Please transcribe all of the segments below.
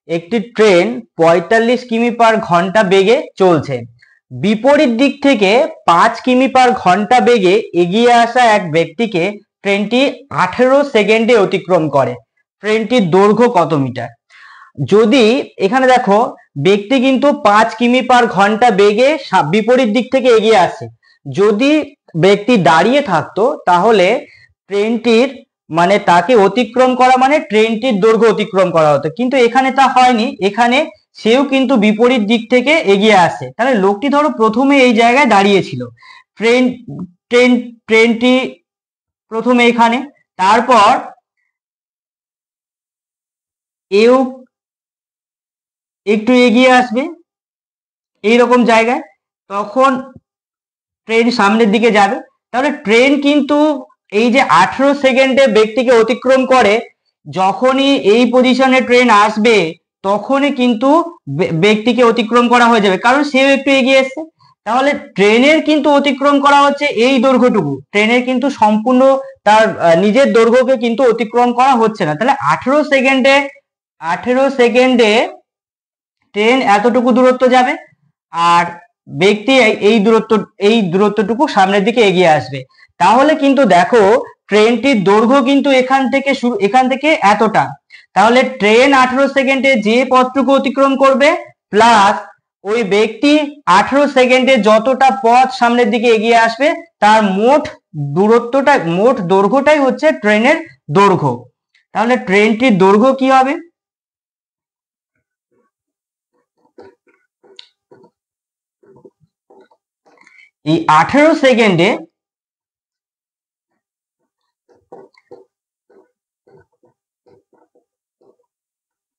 একটি ট্রেন ৪৫ কিমি পার ঘন্টা বেগে চলছে। বিপরীত দিক থেকে ৫ কিমি পার ঘন্টা বেগে এগিয়ে আসা এক ব্যক্তিকে ট্রেনটি ১৮ সেকেন্ডে অতিক্রম করে। ট্রেনটির দৈর্ঘ্য কত মিটার? যদি এখানে দেখো ব্যক্তি কিন্তু ৫ কিমি পার ঘন্টা বেগে বিপরীত দিক থেকে এগিয়ে আসে, যদি ব্যক্তি দাঁড়িয়ে থাকতো তাহলে ট্রেনটির মানে তাকে অতিক্রম করা মানে ট্রেনটির দৈর্ঘ্য অতিক্রম করা হতো, কিন্তু এখানে তা হয়নি। এখানে সেও কিন্তু বিপরীত দিক থেকে এগিয়ে আসে। তাহলে লোকটি ধরো প্রথমে এই জায়গায় দাঁড়িয়েছিল, ট্রেনটি প্রথমে এখানে, তারপর এও একটু এগিয়ে আসবে এইরকম জায়গায়, তখন ট্রেন সামনের দিকে যাবে। তাহলে ট্রেন কিন্তু এই যে ১৮ সেকেন্ডে ব্যক্তিকে অতিক্রম করে, যখনই এই পজিশনে ট্রেন আসবে তখনই কিন্তু ব্যক্তিকে অতিক্রম করা হয়ে যাবে, কারণ সেও একটু এগিয়ে এসছে। তাহলে ট্রেনের কিন্তু অতিক্রম করা হচ্ছে এই দৈর্ঘ্যটুকু, ট্রেনের কিন্তু সম্পূর্ণ তার নিজের দৈর্ঘ্যকে কিন্তু অতিক্রম করা হচ্ছে না। তাহলে ১৮ সেকেন্ডে ট্রেন এতটুকু দূরত্ব যাবে আর ব্যক্তি এই দূরত্বটুকু সামনের দিকে এগিয়ে আসবে। তাহলে কিন্তু দেখো ট্রেনটির দৈর্ঘ্য কিন্তু এখান থেকে এতটা। তাহলে ট্রেন ১৮ সেকেন্ডে যে পথটুকু অতিক্রম করবে প্লাস ওই ব্যক্তি ১৮ সেকেন্ডে যতটা পথ সামনের দিকে এগিয়ে আসবে তার মোট দৈর্ঘ্যটাই হচ্ছে ট্রেনের দৈর্ঘ্য। তাহলে ট্রেনটির দৈর্ঘ্য কি হবে? এই ১৮ সেকেন্ডে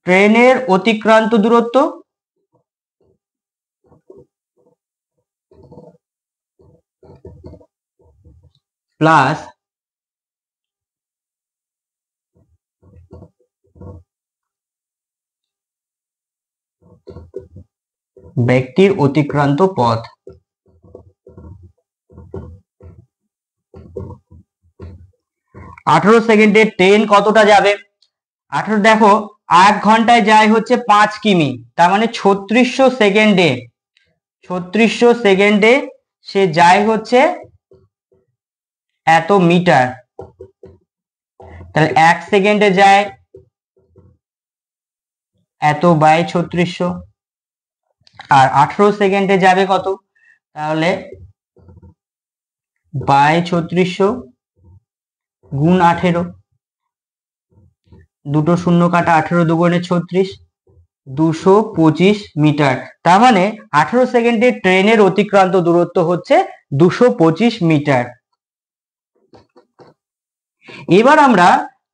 ট্রেনের অতিক্রান্ত দূরত্ব প্লাস ব্যক্তির অতিক্রান্ত পথ। ১৮ সেকেন্ডে ট্রেন কতটা যাবে? ১৮ দেখো ১ ঘন্টায় যায় হচ্ছে ৫ কিমি, তার মানে ৩৬০০ সেকেন্ডে সে যায় হচ্ছে এত মিটার। তাহলে ১ সেকেন্ডে যায় এত বাই ৩৬০০, আর ১৮ সেকেন্ডে যাবে কত? তাহলে বাই ৩৬০০ গুণ ১৮, দুটো শূন্য কাটা, ১৮ দুগুণে ৩৬, ২২৫ মিটার। তার মানে ১৮ সেকেন্ডে ট্রেনের অতিক্রান্ত দূরত্ব হচ্ছে ২২৫ মিটার। এবার আমরা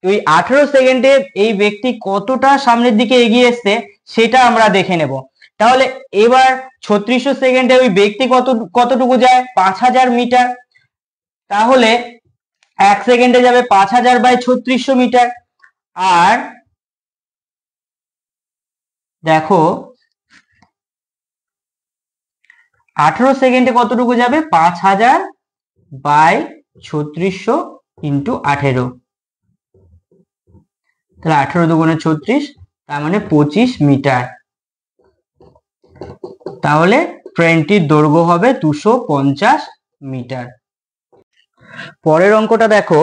ওই ১৮ সেকেন্ডে এই ব্যক্তি কতটা সামনের দিকে এগিয়ে এসছে সেটা আমরা দেখে নেব। তাহলে এবার ৩৬০০ সেকেন্ডে ওই ব্যক্তি কতটুকু যায়? ৫০০০ মিটার। তাহলে ১ সেকেন্ডে যাবে ৫০০০ বাই ৩৬০০ মিটার। আর দেখো ১৮ সেকেন্ডে কতটুকু যাবে? ৫০০০ বাই ৩৬০০ ইন্টু ১৮, তাহলে ১৮ দুগুণে ৩৬, তার মানে ২৫ মিটার। তাহলে ট্রেনটির দৈর্ঘ্য হবে ২৫০ মিটার। পরের অঙ্কটা দেখো,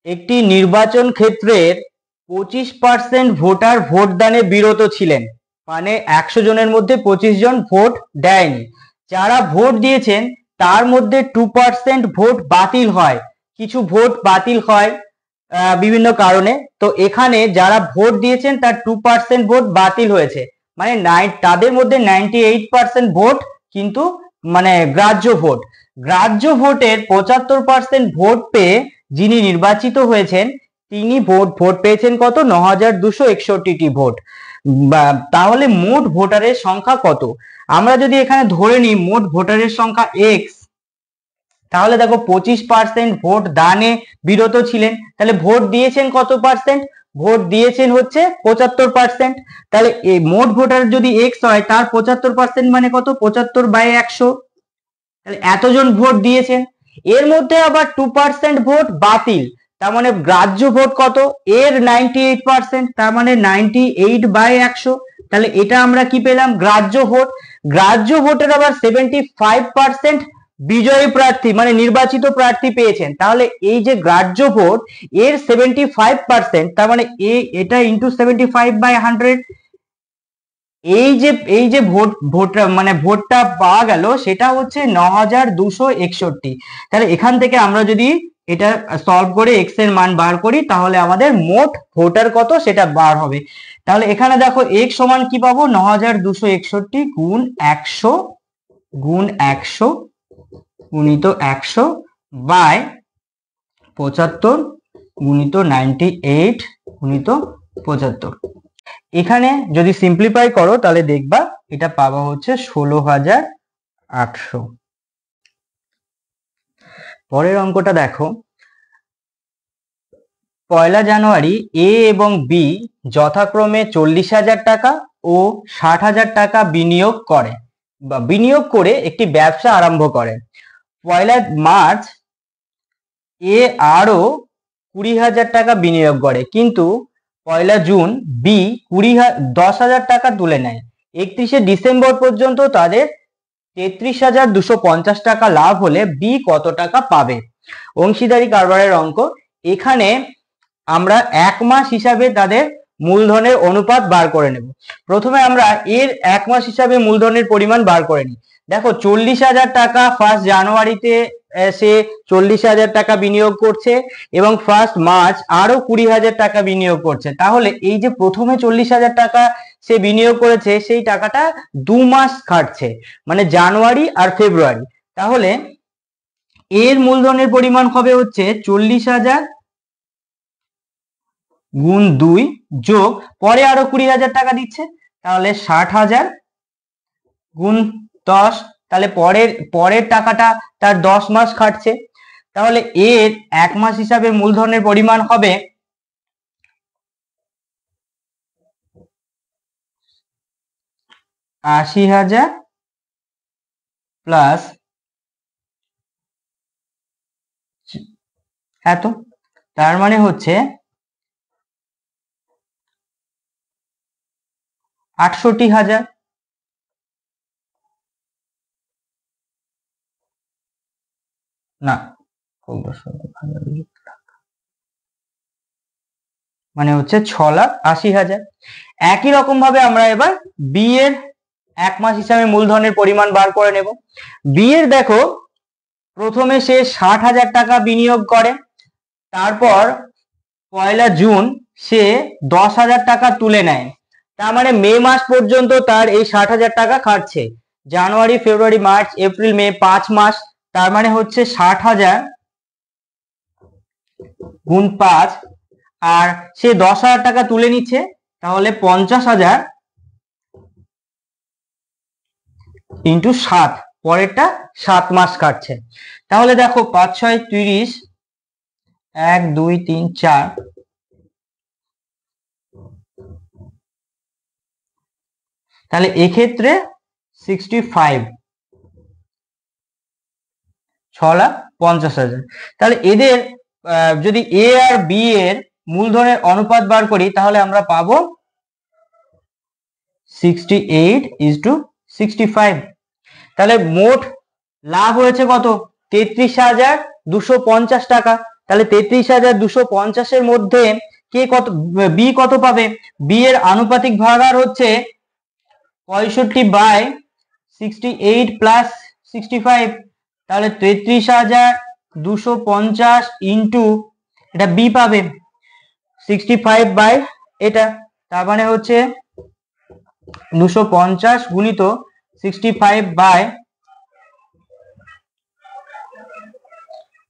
একটি নির্বাচন ক্ষেত্রের ২৫% ভোটার ভোটদানে বিরত ছিলেন, মানে ১০০ জনের মধ্যে ২৫ জন ভোট দেয়নি। যারা ভোট দিয়েছেন তার মধ্যে 2% ভোট বাতিল হয়, কিছু ভোট বাতিল হয় বিভিন্ন কারণে। তো এখানে যারা ভোট দিয়েছেন তার 2% ভোট বাতিল হয়েছে, মানে তাদের মধ্যে 98% ভোট কিন্তু মানে গ্রাহ্য ভোট। গ্রাহ্য ভোটের ৭৫% ভোট পেয়ে যিনি নির্বাচিত হয়েছেন তিনি ভোট পেয়েছেন কত? ৯,২৬১টি ভোট। তাহলে মোট ভোটারের সংখ্যা কত? আমরা যদি এখানে ধরে নিই মোট ভোটারের সংখ্যা x, তাহলে দেখো 25% ভোট দানে বিরত ছিলেন, তাহলে ভোট দিয়েছেন কত পার্সেন্ট? ভোট দিয়েছেন হচ্ছে ৭৫%। তাহলে এই মোট ভোটার যদি x হয় তার ৭৫% মানে কত? ৭৫/১০০। তাহলে এতজন ভোট দিয়েছেন, এর মধ্যে আবার 2% ভোট বাতিল, তার মানে গ্রাহ্য ভোট কত? এর 98%, তার মানে 98/100। তাহলে এটা আমরা কি পেলাম? গ্রাহ্য ভোট। গ্রাহ্য ভোটের আবার 75% বিজয়ী প্রার্থী মানে নির্বাচিত প্রার্থী পেয়েছেন। তাহলে এই যে গ্রাহ্য ভোট এর 75%, তার মানে এটা ইন্টু 75/100, এই যে ভোটটা পাওয়া গেল সেটা হচ্ছে 9261। তাহলে এখান থেকে আমরা যদি এটা সলভ করে এক্স এর মান বার করি তাহলে আমাদের মোট ভোটার কত সেটা বার হবে। তাহলে এখানে দেখো এক্স সমান কি পাবো? 9261 গুণ 100 গুণিত 100 বাই 75 গুণিত 98 গুণিত 75। এখানে যদি সিম্পলিফাই করো তাহলে দেখবা এটা পাবা হচ্ছে 16,800। পরের অঙ্কটা দেখো, 1 জানুয়ারি এ এবং বি যথাক্রমে 40,000 টাকা ও 60,000 টাকা বিনিয়োগ করে একটি ব্যবসা আরম্ভ করে। 1 মার্চ এ আরো 20,000 টাকা বিনিয়োগ করে, কিন্তু 1 জুন বি 10,000 টাকা তুলে নেয়। 31শে ডিসেম্বর পর্যন্ত তাদের 33,250 টাকা লাভ হলে বি কত টাকা পাবে? অংশীদারি কারবারের অঙ্ক। এখানে আমরা 1 মাস হিসাবে তাদের মূলধনের অনুপাত বার করে নেব। প্রথমে আমরা এর 1 মাস হিসাবে মূলধনের পরিমাণ বার করে নিই। দেখো 40,000 টাকা 1 জানুয়ারিতে সে 40,000 টাকা বিনিয়োগ করছে এবং 1 মার্চ আরো 20,000 টাকা বিনিয়োগ করছে। তাহলে এই যে প্রথমে 40,000 টাকা সে বিনিয়োগ করেছে সেই টাকাটা 2 মাস খাটছে, মানে জানুয়ারি আর ফেব্রুয়ারি। তাহলে এর মূলধনের পরিমাণ হবে হচ্ছে 40,000 গুণ 2 যোগ পরে আরো 20,000 টাকা দিচ্ছে, তাহলে 60,000 গুণ 10। তাহলে পরের টাকাটা তার 10 মাস খাটছে। তাহলে এর 1 মাস হিসাবে মূলধনের পরিমাণ হবে 80,000 প্লাস এত, তার মানে হচ্ছে 68,000। না, মানে হচ্ছে 6,80,000। একই রকম ভাবে আমরা এবার বি এর 1 মাস হিসাবে মূলধনের পরিমাণ বার করে নেব। বি এর দেখো প্রথমে সে 60,000 টাকা বিনিয়োগ করে, তারপর 1 জুন সে 10,000 টাকা তুলে নেয়। তার মানে মে মাস পর্যন্ত তার এই 60,000 টাকা খাটছে। জানুয়ারি ফেব্রুয়ারি মার্চ এপ্রিল মে 5 মাস, তার মানে হচ্ছে 60,000 গুণ 5, আর সে 10,000 টাকা তুলে নিচ্ছে, তাহলে 50,000 ইন্টু 7, পরেরটা 7 মাস কাটছে। তাহলে দেখো 5 6 30, 1 2 3 4, তাহলে এক্ষেত্রে 65, 6,50,000। তাহলে এদের যদি এ আর বি এর মূলধনের অনুপাত বার করি তাহলে আমরা পাবো 68:65। তাহলে মোট লাভ হয়েছে কত? 33,250 টাকা। তাহলে 33,250 এর মধ্যে বি কত পাবে? বি এর আনুপাতিক ভাগাহার হচ্ছে 65/68 প্লাস 65। তাহলে 33,250 ইন্টু এটা বি পাবে 65 বাই এটা, তার মানে হচ্ছে 250 গুণিত 65 বাই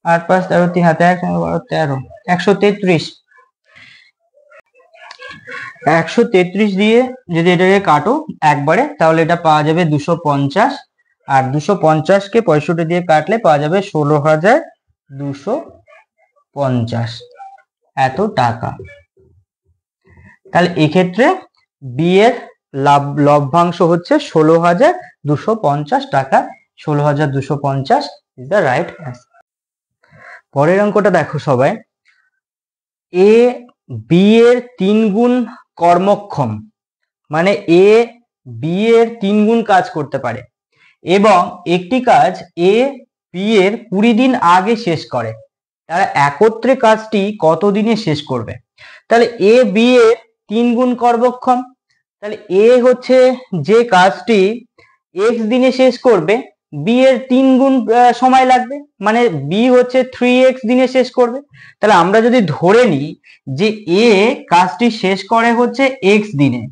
8 5 13 3 হাতে 1 13, 133। 133 দিয়ে যদি এটাকে কাটো একবারে তাহলে এটা পাওয়া যাবে 250, আর 250 কে 65 দিয়ে কাটলে পাওয়া যাবে 16,250 এত টাকা। তাহলে এক্ষেত্রে বি এর লভ্যাংশ হচ্ছে 16,250 টাকা। 16,250 ইজ দ্য রাইট অ্যান্সার। পরের অঙ্কটা দেখো সবাই, এ বি এর 3 গুণ কর্মক্ষম মানে এ বি এর 3 গুণ কাজ করতে পারে এবং একটি কাজ এ বি এর 20 দিন আগে শেষ করে, তারা একত্রে কাজটি কত দিনে শেষ করবে? তাহলে এ বি এর 3 গুণ কর্মক্ষম, তাহলে এ হচ্ছে যে কাজটি এক্স দিনে শেষ করবে, বি এর 3 গুণ সময় লাগবে, মানে বি হচ্ছে 3x দিনে শেষ করবে। তাহলে আমরা যদি ধরে নিই যে এ কাজটি শেষ করে হচ্ছে এক্স দিনে,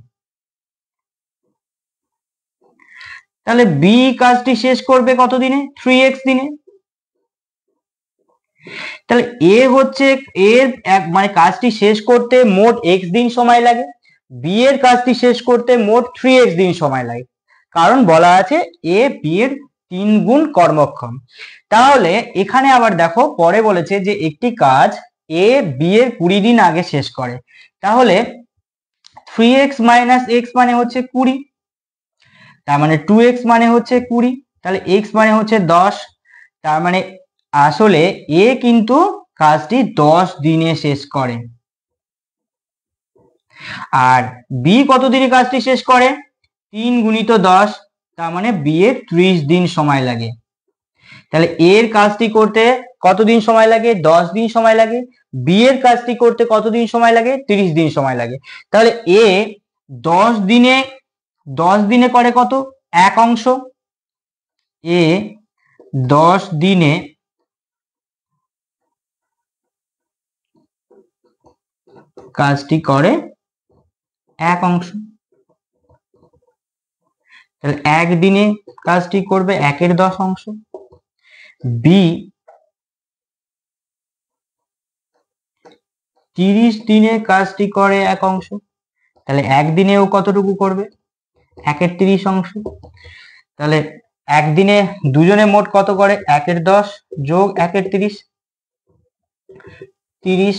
তাহলে বি কাজটি শেষ করবে কত দিনে? 3x দিনে। তাহলে এ হচ্ছে এর মানে কাজটি শেষ করতে মোট x দিন সময় লাগে, বি এর কাজটি শেষ করতে মোট 3x দিন সময় লাগে, কারণ বলা আছে এ বি এর 3 গুণ কর্মক্ষম। তাহলে এখানে আবার দেখো পরে বলেছে যে একটি কাজ এ বি এর 20 দিন আগে শেষ করে, তাহলে 3x মাইনাস x মানে হচ্ছে 20, তার মানে 2x মানে হচ্ছে 20, তাহলে x মানে হচ্ছে 10, তার মানে আসলে এ কিন্তু কাজটি 10 দিনে শেষ করে। আর বি কত দিনে কাজটি শেষ করে? 3 গুণিত 10, তার মানে বি এর 30 দিন সময় লাগে। তাহলে এর কাজটি করতে কত দিন সময় লাগে? 10 দিন সময় লাগে। বি এর কাজটি করতে কত দিন সময় লাগে? 30 দিন সময় লাগে। তাহলে এ 10 দিনে করে কত? 1 অংশ। এ 10 দিনে কাজটি করে 1 অংশ, তাহলে 1 দিনে কাজটি করবে 1 এর 10 অংশ। বি 30 দিনে কাজটি করে 1 অংশ, তাহলে 1 দিনেও কতটুকু করবে? 1 এর 30 অংশ। তাহলে 1 দিনে দুজনে মোট কত করে? 1 এর 10 যোগ 1 এর 30, 30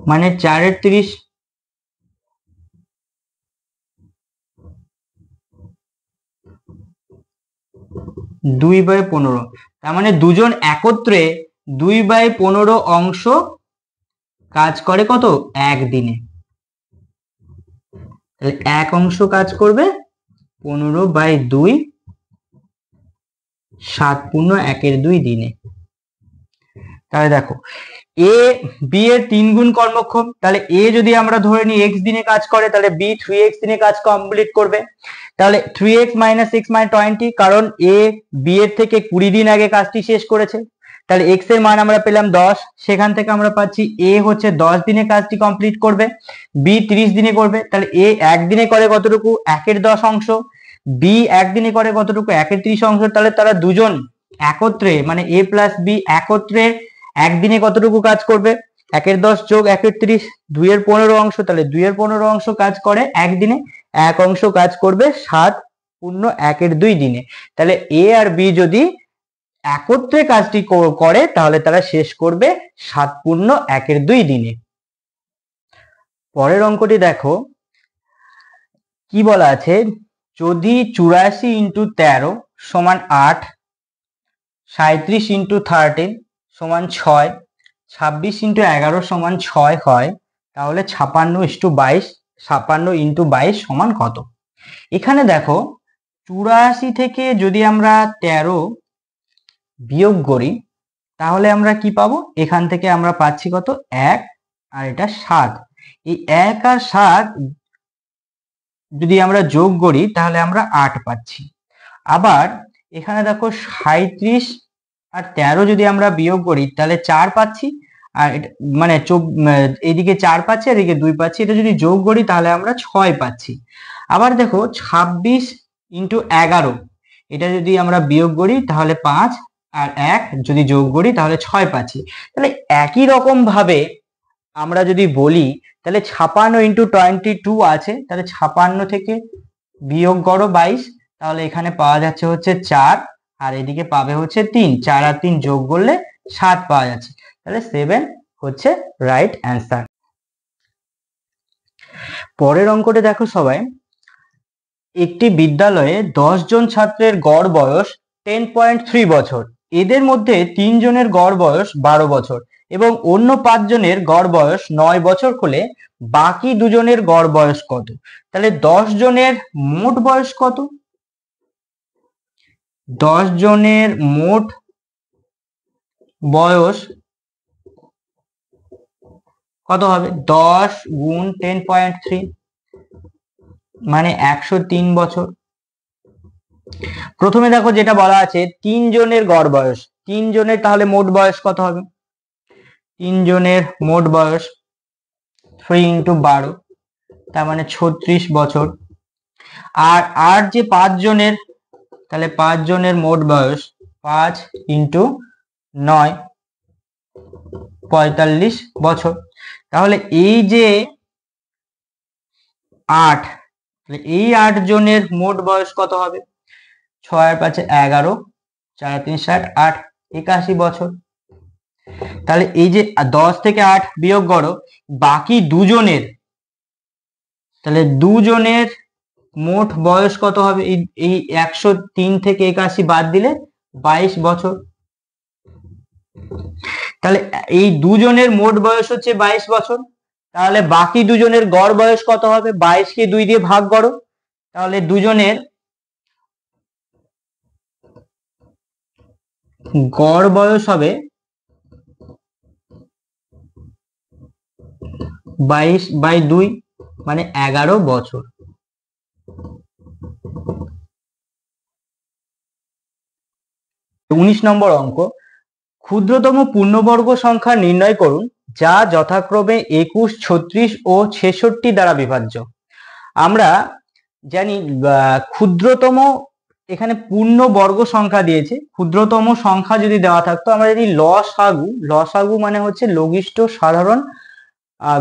মানে 4 এর 30, 2/15, তার মানে দুজন একত্রে 2/15 অংশ কাজ করে কত? 1 দিনে। তাহলে 1 অংশ কাজ করবে 15/2, 7 পূর্ণ 1 এর 2 দিনে। তাহলে দেখো এ বি এর 3 গুণ কর্মক্ষম, তাহলে এ যদি আমরা ধরে নিই x দিনে কাজ করে, তাহলে বি 3x দিনে কাজ কমপ্লিট করবে। তাহলে 3x মাইনাস 6 মানে 20, কারণ এ বি এর থেকে 20 দিন আগে কাজটি শেষ করেছে। তাহলে x এর মান আমরা পেলাম 10, সেখান থেকে আমরা পাচ্ছি এ হচ্ছে 10 দিনে কাজটি কমপ্লিট করবে, বি 30 দিনে করবে। তাহলে এ 1 দিনে করে কতটুকু? 1 এর 10 অংশ, বি 1 দিনে করে কতটুকু? 1 এর 30 অংশ। তাহলে তারা দুজন একত্রে মানে এ প্লাস বি একত্রে 1 দিনে কতটুকু কাজ করবে? 1 এর 10 যোগ 1 এর 30, 2 এর 15 অংশ। তাহলে 2 এর 15 অংশ কাজ করে 1 দিনে, 1 অংশ কাজ করবে 7 পূর্ণ 1 এর 2 দিনে। তাহলে এ আর বি যদি একত্রে কাজটি করে তাহলে তারা শেষ করবে 7 পূর্ণ 1 এর 2 দিনে। পরের অঙ্কটি দেখো কি বলা আছে, যদি 84 ইন্টু 13 সমান 8, 37 ইন্টু 13 সমান 6, 26 ইন্টু 11 সমান 6 হয়, তাহলে 56 ইন্টু 22 সমান কত? এখানে দেখো 84 থেকে যদি আমরা 13 বিয়োগ করি তাহলে আমরা কি পাবো? এখান থেকে আমরা পাচ্ছি কত? 1 আর এটা 7। এই 1 আর 7 যদি আমরা যোগ করি তাহলে আমরা 8 পাচ্ছি। আবার এখানে দেখো 37 আর 13 যদি আমরা বিয়োগ করি তাহলে 4 পাচ্ছি, আর মানে এইদিকে 4 পাচ্ছি আর এদিকে 2 পাচ্ছি। এটা যদি যোগ করি তাহলে আমরা 6 পাচ্ছি। আবার দেখো 26 ইন্টু 11, এটা যদি আমরা বিয়োগ করি তাহলে 5 আর 1 যদি যোগ করি তাহলে 6 পাচ্ছি। তাহলে একই রকম ভাবে আমরা যদি বলি তাহলে 56 ইন্টু 22 আছে, তাহলে 56 থেকে বিয়োগ করো 22, তাহলে এখানে পাওয়া যাচ্ছে হচ্ছে 4 আর এদিকে পাবে হচ্ছে 3, 4 আর 3 যোগ করলে 7 পাওয়া যাচ্ছে। তাহলে 7 হচ্ছে রাইট অ্যান্সার। পরের অঙ্কটা দেখো সবাই, একটি বিদ্যালয়ে 10 জন ছাত্রের গড় বয়স 10.3 বছর, এদের মধ্যে 3 জনের গড় বয়স 12 বছর এবং অন্য 5 জনের গড় বয়স 9 বছর হলে বাকি দুজনের গড় বয়স কত? তাহলে 10 জনের মোট বয়স কত? 10 জনের মোট বয়স কত হবে? 10 গুণ 10.3 মানে 103 বছর। প্রথমে দেখো যেটা বলা আছে 3 জনের গড় বয়স, 3 জনের তাহলে মোট বয়স কত হবে? 3 জনের মোট বয়স 3 × 12 তার মানে 36 বছর। আর যে 5 জনের, তাহলে 5 জনের মোট বয়স 5 × 9 45 বছর। তাহলে এই যে 8, এই 8 জনের মোট বয়স কত হবে? 6 আর 5 11, 4 3 60, 8 81 বছর। তাহলে এই যে 10 থেকে 8 বিয়োগ করো, বাকি দুজনের, তাহলে দুজনের মোট বয়স কত হবে? এই 103 থেকে 81 বাদ দিলে 22 বছর। তাহলে এই দুজনের মোট বয়স হচ্ছে 22 বছর। তাহলে বাকি দুজনের গড় বয়স কত হবে? 22 কে 2 দিয়ে ভাগ করো, তাহলে দুজনের গড় বয়স হবে 22/2 মানে 11 বছর। 19 নম্বর অঙ্ক, ক্ষুদ্রতম পূর্ণবর্গ সংখ্যা নির্ণয় করুন যা যথাক্রমে 21, 36 ও 66 দ্বারা বিভাজ্য। আমরা জানি ক্ষুদ্রতম, এখানে পূর্ণবর্গ সংখ্যা দিয়েছে, ক্ষুদ্রতম সংখ্যা যদি দেওয়া থাকতো আমরা জানি লসাগু মানে হচ্ছে লঘিষ্ঠ সাধারণ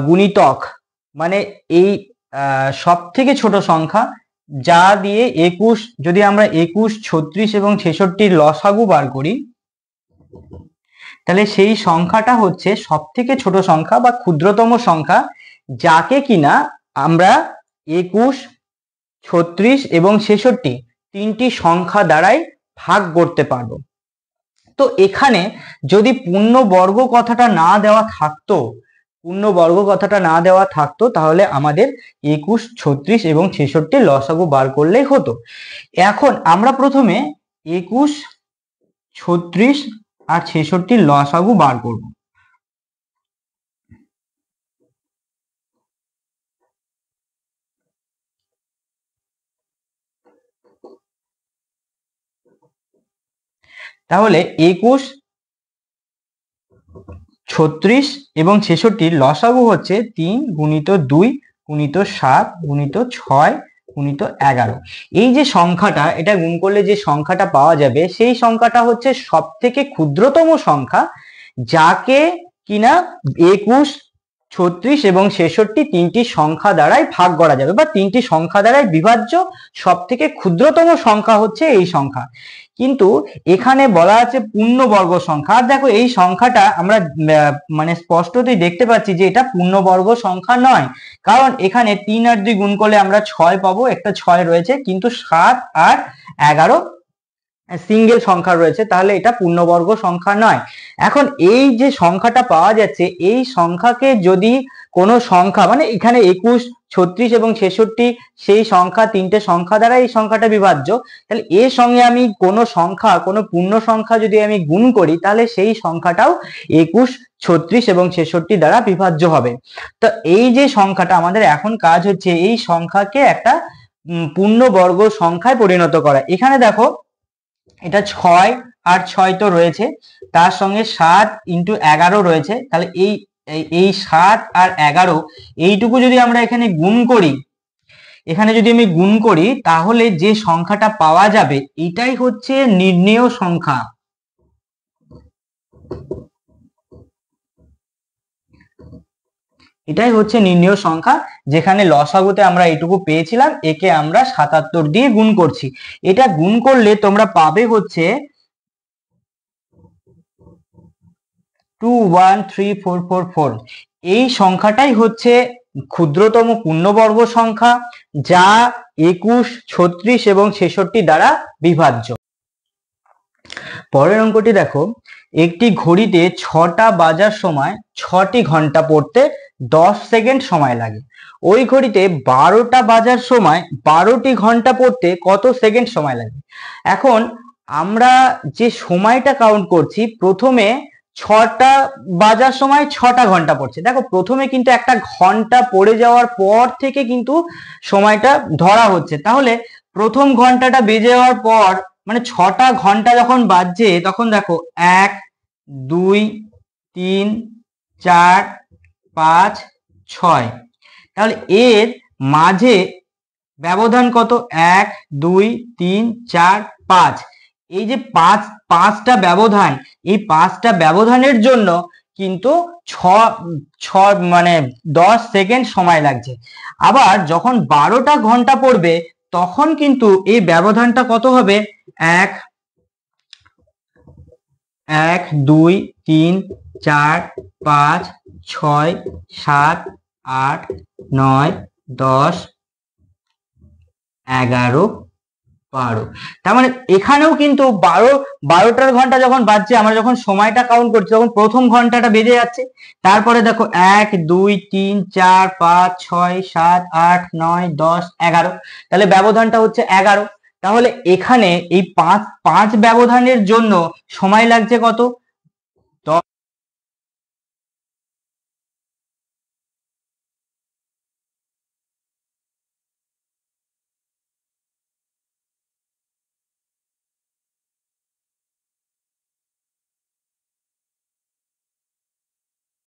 গুণিতক, মানে এই সব থেকে ছোট সংখ্যা যা দিয়ে 21, যদি আমরা 21, 36 এবং 66 লসাগু বার করি তাহলে সেই সংখ্যাটা হচ্ছে সব থেকে ছোট সংখ্যা বা ক্ষুদ্রতম সংখ্যা, যাকে কিনা আমরা 21, 36 এবং 66 তিনটি সংখ্যা দ্বারাই ভাগ করতে পারবো। তো এখানে যদি পূর্ণবর্গ কথাটা না দেওয়া থাকতো, তাহলে আমাদের 21, 36 এবং 66 লসাগু বার করলেই হতো। এখন আমরা প্রথমে 21, 36 আর 66 লসাগু বার করব। তাহলে 21, 36 এবং 66 লসাগু হচ্ছে 3 × 2 × 7 × 6 × 11। এই যে সংখ্যাটা, এটা গুণ করলে যে সংখ্যাটা পাওয়া যাবে সেই সংখ্যাটা হচ্ছে সব থেকে ক্ষুদ্রতম সংখ্যা, যাকে কিনা 21, 36 এবং 66 তিনটি সংখ্যা দ্বারাই ভাগ করা যাবে বা তিনটি সংখ্যা দ্বারাই বিভাজ্য। সব থেকে ক্ষুদ্রতম সংখ্যা হচ্ছে এই সংখ্যা। কিন্তু এখানে বলা আছে পূর্ণবর্গ সংখ্যা। আর দেখো এই সংখ্যাটা আমরা মানে স্পষ্টতই দেখতে পাচ্ছি যে এটা পূর্ণবর্গ সংখ্যা নয়, কারণ এখানে 3 আর 2 গুণ করলে আমরা 6 পাবো, একটা 6 রয়েছে, কিন্তু 7 আর 11 সিঙ্গেল সংখ্যা রয়েছে, তাহলে এটা পূর্ণবর্গ সংখ্যা নয়। এখন এই যে সংখ্যাটা পাওয়া যাচ্ছে, এই সংখ্যাকে যদি কোনো সংখ্যা, মানে এখানে 21, 36 এবং 66 সেই সংখ্যা, তিনটে সংখ্যা দ্বারা এই সংখ্যাটা বিভাজ্য, তাহলে এর সঙ্গে আমি কোনো সংখ্যা, কোনো পূর্ণ সংখ্যা যদি আমি গুণ করি তাহলে সেই সংখ্যাটাও 21, 36 এবং 66 দ্বারা বিভাজ্য হবে। তো এই যে সংখ্যাটা, আমাদের এখন কাজ হচ্ছে এই সংখ্যাকে একটা পূর্ণবর্গ সংখ্যায় পরিণত করা। এখানে দেখো এটা 6 আর 6 তো রয়েছে, তার সঙ্গে 7 × 11 রয়েছে, তাহলে এই 7 আর 11 এইটুকু যদি আমরা এখানে গুণ করি, তাহলে যে সংখ্যাটা পাওয়া যাবে এটাই হচ্ছে নির্ণেয় সংখ্যা। এটাই হচ্ছে নির্ণেয় সংখ্যা, যেখানে লসাগুতে আমরা এইটুকু পেয়েছিলাম, একে আমরা 77 দিয়ে গুণ করছি। এটা গুণ করলে তোমরা পাবে হচ্ছে 213444। এই সংখ্যাটাই হচ্ছে ক্ষুদ্রতম পূর্ণবর্গ সংখ্যা, যা 21, 36 এবং 66 দ্বারা বিভাজ্য। পরের অঙ্কটি দেখো, একটি ঘড়িতে 6টা বাজার সময় 6টি ঘন্টা পড়তে 10 সেকেন্ড সময় লাগে। ওই ঘড়িতে 12টা বাজার সময় 12টি ঘন্টা পড়তে কত সেকেন্ড সময় লাগে? এখন আমরা যে সময়টা কাউন্ট করছি, প্রথমে 6টা বাজার সময় 6টা ঘন্টা পড়ছে। দেখো প্রথমে কিন্তু একটা ঘন্টা পড়ে যাওয়ার পর থেকে কিন্তু সময়টা ধরা হচ্ছে। তাহলে প্রথম ঘন্টাটা বেজে যাওয়ার পর মানে 6টা ঘন্টা যখন বাজছে তখন দেখো 1 2 3 4 5 6। তাহলে এর মাঝে ব্যবধান কত? 1 2 3 4 5। এই যে পাঁচটা ব্যবধান, এই পাঁচটা ব্যবধানের জন্য কিন্তু ছ ছ মানে 10 সেকেন্ড সময় লাগছে। আবার যখন 12টা ঘন্টা পড়বে তখন কিন্তু এই ব্যবধানটা কত হবে? 1 1 2 3 4 5 6 7 8 9 10 11 12। তার মানে এখানেও কিন্তু 12টার ঘন্টা যখন বাজছে, আমরা যখন সময়টা কাউন্ট করছি তখন প্রথম ঘন্টাটা বেজে যাচ্ছে। তারপরে দেখো 1 2 3 4 5 6 7 8 9 10 11। তাহলে ব্যবধানটা হচ্ছে 11। তাহলে এখানে এই পাঁচ ব্যবধানের জন্য সময় লাগছে কত?